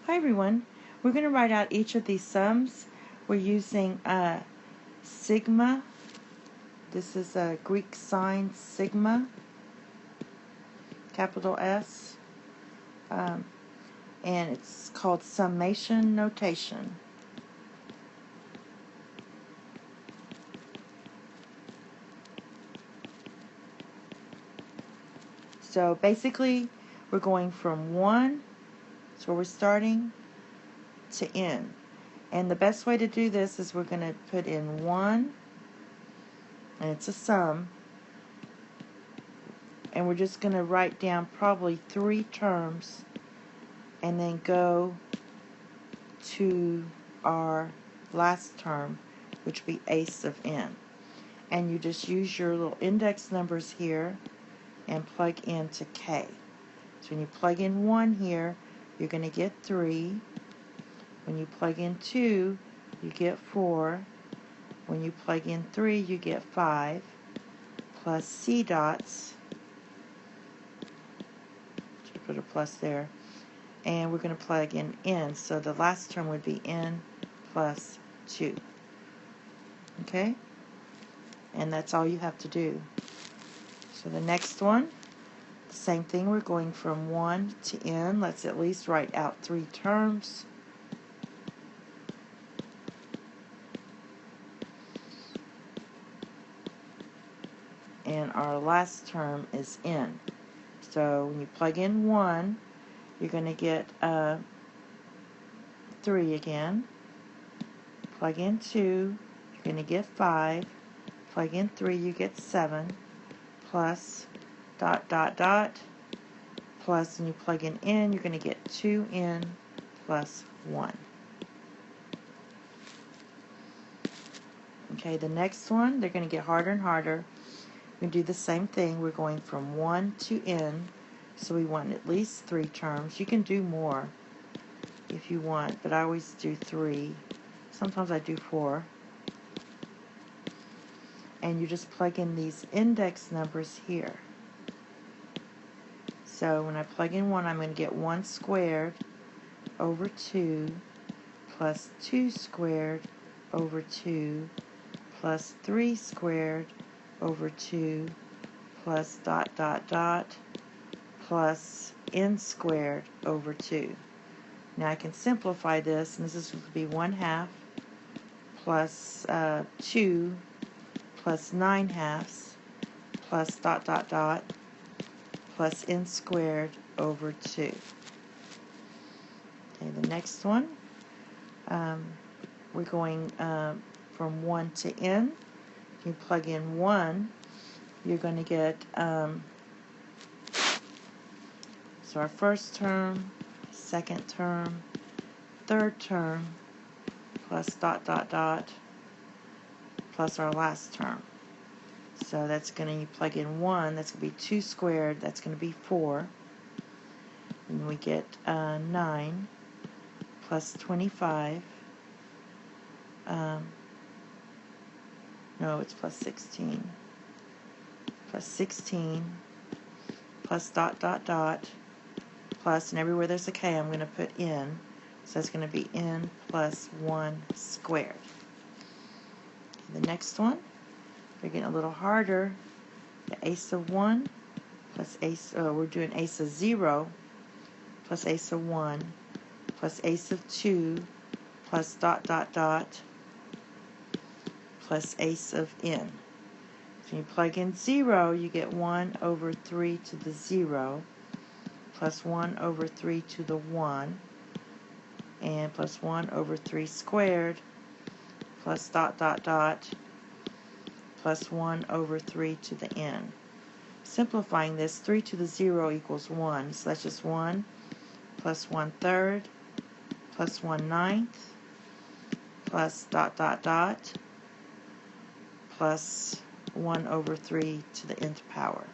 Hi everyone. We're going to write out each of these sums. We're using sigma. This is a Greek sign sigma, capital S, and it's called summation notation. So basically we're going from 1, that's where we're starting, to n. And the best way to do this is we're going to put in 1, and it's a sum, and we're just going to write down probably 3 terms and then go to our last term, which would be ace of n. And you just use your little index numbers here and plug into k. So when you plug in 1 here, you're going to get 3. When you plug in 2, you get 4. When you plug in 3, you get 5, plus c dots. Should put a plus there. And we're going to plug in n, so the last term would be n plus 2. Okay? And that's all you have to do. So the next one, same thing, we're going from 1 to n. Let's at least write out 3 terms. And our last term is n. So when you plug in 1, you're going to get 3 again. Plug in 2, you're going to get 5. Plug in 3, you get 7. Plus dot dot dot. Plus, when you plug in n, you're going to get 2n plus 1. Okay, the next one, they're going to get harder and harder. We do the same thing. We're going from 1 to n, so we want at least 3 terms. You can do more if you want, but I always do 3. Sometimes I do 4. And you just plug in these index numbers here. So when I plug in 1, I'm going to get 1 squared over 2 plus 2 squared over 2 plus 3 squared over 2 plus dot dot dot plus n squared over 2. Now I can simplify this, and this is going to be 1/2 plus 2 plus 9/2 plus dot dot dot plus n squared over 2. Okay, the next one, we're going from 1 to n. You plug in 1, you're going to get, so our first term, second term, third term, plus dot dot dot, plus our last term. So that's going to, you plug in 1, that's going to be 2 squared, that's going to be 4. And we get 9 plus 25. No, it's plus 16. Plus 16 plus dot dot dot plus, and everywhere there's a k, I'm going to put n. So that's going to be n plus 1 squared. The next one, they're getting a little harder. The ace of 1 plus ace, we're doing ace of 0 plus ace of 1 plus ace of 2 plus dot dot dot plus ace of n. So you plug in 0, you get 1 over 3 to the 0 plus 1 over 3 to the 1 and plus 1 over 3 squared plus dot dot dot plus 1 over 3 to the n. Simplifying this, 3 to the 0 equals 1, so that's just 1 plus 1/3 plus 1/9 plus dot dot dot plus 1 over 3 to the nth power.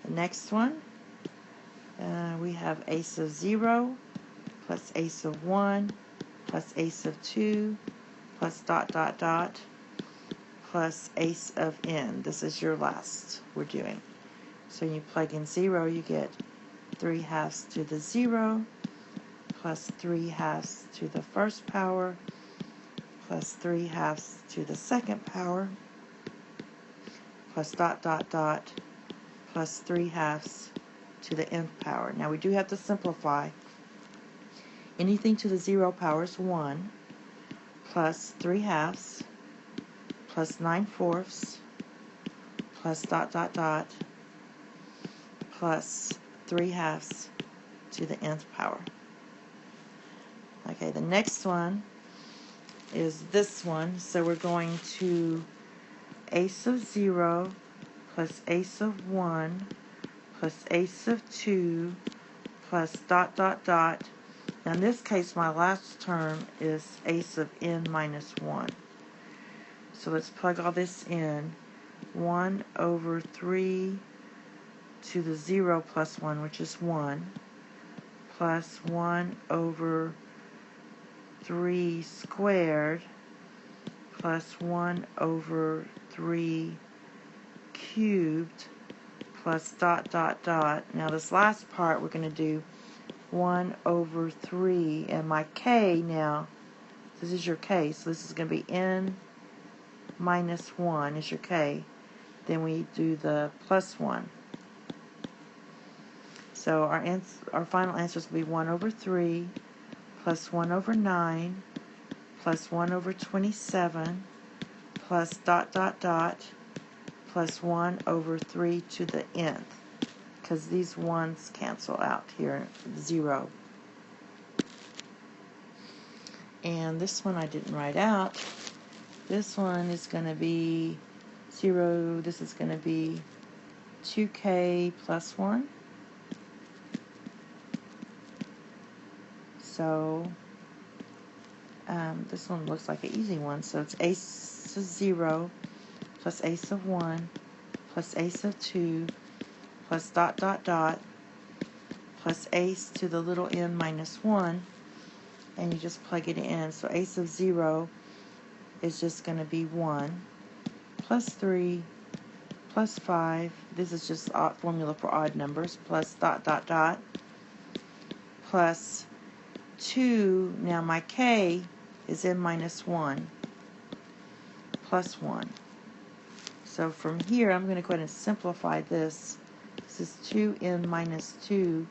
The next one, we have ace of 0 plus ace of 1 plus ace of 2 plus dot dot dot plus ace of n. This is your last we're doing. So you plug in 0, you get 3/2 to the 0 plus 3/2 to the first power plus 3/2 to the second power plus dot dot dot plus 3/2 to the nth power. Now we do have to simplify. Anything to the 0 power is 1 plus 3/2 plus 9/4 plus dot dot dot plus 3/2 to the nth power. Okay, the next one is this one. So we're going to a sub 0 plus a sub 1 plus a sub 2 plus dot dot dot. Now in this case, my last term is a sub n minus 1. So let's plug all this in. 1 over 3 to the 0 plus 1, which is 1, plus 1 over 3 squared plus 1 over 3 cubed plus dot dot dot. Now this last part we're going to do 1 over 3, and my k now, this is your k, so this is going to be n minus 1 is your k. Then we do the plus 1. So our final answer is going to be 1 over 3 plus 1 over 9 plus 1 over 27 plus dot dot dot plus 1 over 3 to the nth, because these ones cancel out here, 0. And this one I didn't write out. This one is going to be 0. This is going to be 2k plus 1. So this one looks like an easy one. So it's a sub 0 plus a sub 1 plus a sub 2 plus dot dot dot plus a to the little n minus 1, and you just plug it in. So a sub 0 is just going to be 1 plus 3 plus 5. This is just formula for odd numbers, plus dot dot dot plus 2. Now my k is n minus 1 plus 1. So from here I'm going to go ahead and simplify this. This is 2n minus 2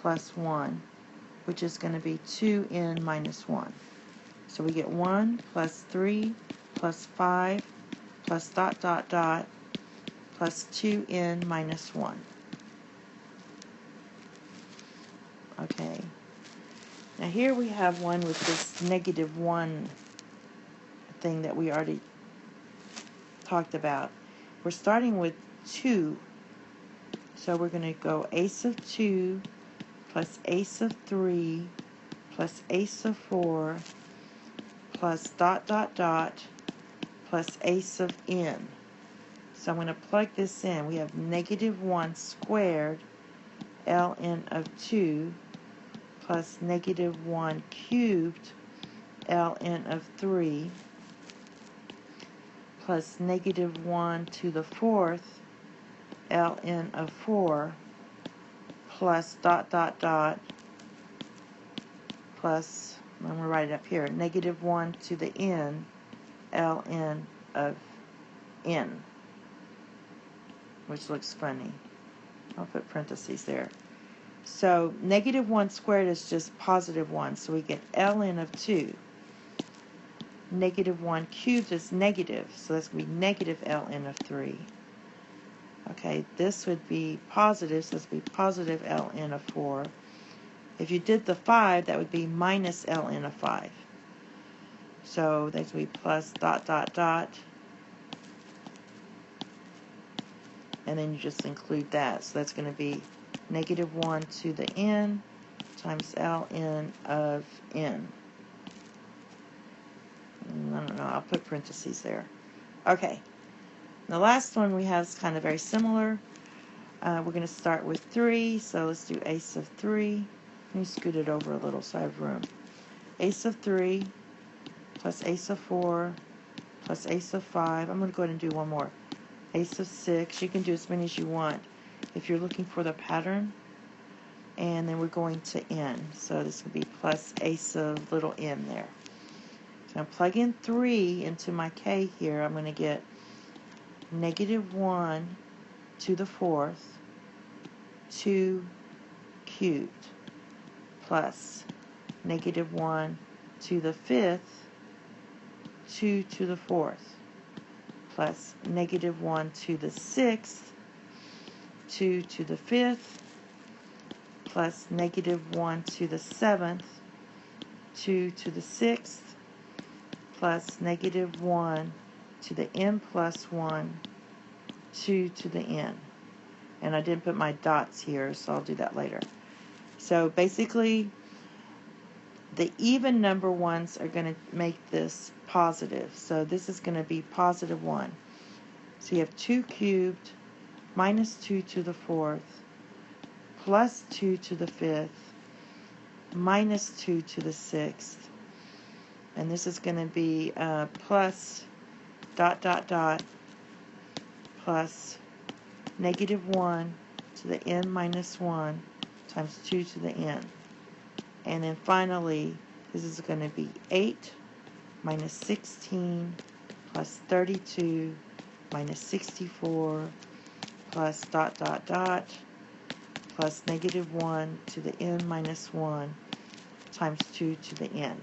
plus 1, which is going to be 2n minus 1. So we get 1 plus 3 plus 5 plus dot dot dot plus 2n minus 1. Okay. Now here we have one with this negative 1 thing that we already talked about. We're starting with 2. So we're going to go a sub 2 plus a sub 3 plus a sub 4 plus dot dot dot plus a sub n. So I'm going to plug this in. We have negative 1 squared ln of 2 plus negative 1 cubed ln of 3 plus negative 1 to the 4th ln of 4 plus dot dot dot plus, I'm going to write it up here, negative 1 to the n ln of n, which looks funny. I'll put parentheses there. So negative 1 squared is just positive 1, so we get ln of 2. Negative 1 cubed is negative, so that's going to be negative ln of 3. Okay, this would be positive, so this would be positive ln of 4. If you did the 5, that would be minus ln of 5. So that's going to be plus dot dot dot, and then you just include that. So that's going to be negative 1 to the n times ln of n. I don't know, I'll put parentheses there. Okay, the last one we have is kind of very similar. We're going to start with 3, so let's do a sub 3. Let me scoot it over a little so I have room. A sub 3 plus a sub 4 plus a sub 5. I'm going to go ahead and do one more. A sub 6. You can do as many as you want. If you're looking for the pattern, and then we're going to n. So this will be plus a sub little n there. So I'm plugging 3 into my k here. I'm going to get negative 1 to the 4th, 2 cubed, plus negative 1 to the 5th, 2 to the 4th, plus negative 1 to the 6th, 2 to the 5th, plus negative 1 to the 7th, 2 to the 6th, plus negative 1 to the n plus 1, 2 to the n. And I didn't put my dots here, so I'll do that later. So basically, the even number ones are going to make this positive. So this is going to be positive 1. So you have 2 cubed minus 2 to the 4th plus 2 to the 5th minus 2 to the 6th. And this is going to be plus dot dot dot plus negative 1 to the n minus 1 times 2 to the n. And then finally, this is going to be 8 minus 16 plus 32 minus 64 plus dot dot dot plus negative 1 to the n minus 1 times 2 to the n.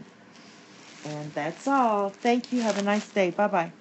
And that's all. Thank you. Have a nice day. Bye-bye.